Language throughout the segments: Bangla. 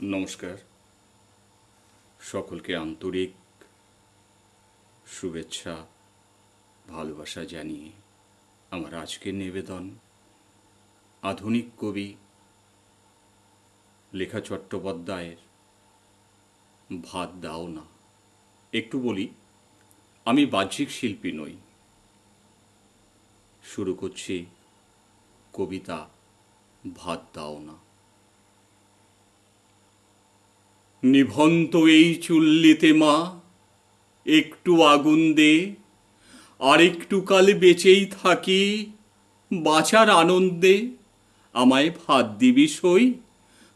নমস্কার। সকলকে আন্তরিক শুভেচ্ছা ভালোবাসা জানিয়ে আমার আজকের নিবেদন আধুনিক কবি লেখা চট্টোপাধ্যায়ের ভাত দাও না। একটু বলি, আমি বাহ্যিক শিল্পী নই। শুরু করছি কবিতা ভাত দাও না। নিভন্ত এই চুল্লিতে মা, একটু আগুন দে, আর একটু কাল বেঁচেই থাকি বাঁচার আনন্দে। আমায় ভাত দিবি সই,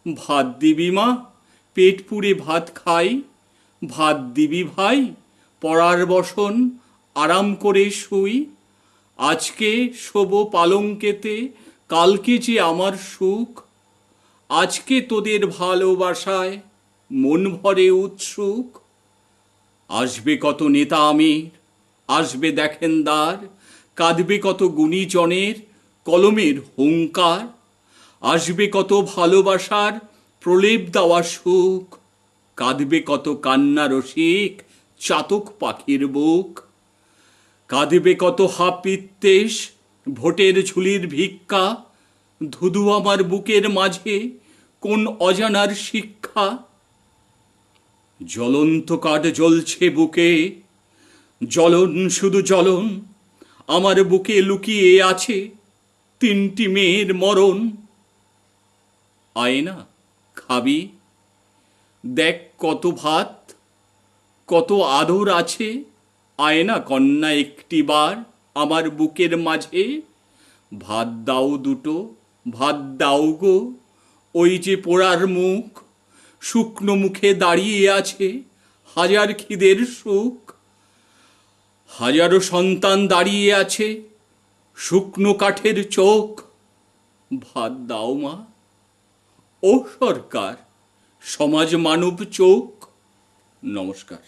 ভাত দিবি মা, পেট পুড়ে ভাত খাই। ভাত দিবি ভাই, পড়ার বসন আরাম করে শুই। আজকে শোবো পালঙ্কেতে, কালকে যে আমার সুখ। আজকে তোদের ভালোবাসায় মন ভরে উৎসুক। আসবে কত নেতা আমির, আসবে দেখেন দ্বার, কাঁদবে কত গুণীজনের কলমের হুঙ্কার। আসবে কত ভালোবাসার প্রলেপ দেওয়া সুখ, কাঁদবে কত কান্না রসিক চাতক পাখির বুক। কাঁদবে কত হাপিত্যেশ ভোটের ঝুলির ভিক্ষা, ধুধু আমার বুকের মাঝে কোন অজানার শিক্ষা। জ্বলন্ত কাঠ জ্বলছে বুকে, জ্বলন শুধু জ্বলন, আমার বুকে লুকিয়ে আছে তিনটি মেয়ের মরণ। আয় না খাবি, দেখ কত ভাত, কত আদর আছে। আয় না কন্যা একটিবার আমার বুকের মাঝে। ভাত দাও দুটো, ভাত দাও গো, ওই যে পোড়ার মুখ, শুকনো মুখে দাঁড়িয়ে আছে হাজার খিদের সুখ। হাজারো সন্তান দাঁড়িয়ে আছে শুকনো কাঠের চোখ। ভাত দাও মা, ও সরকার, সমাজ মানব চোখ। নমস্কার।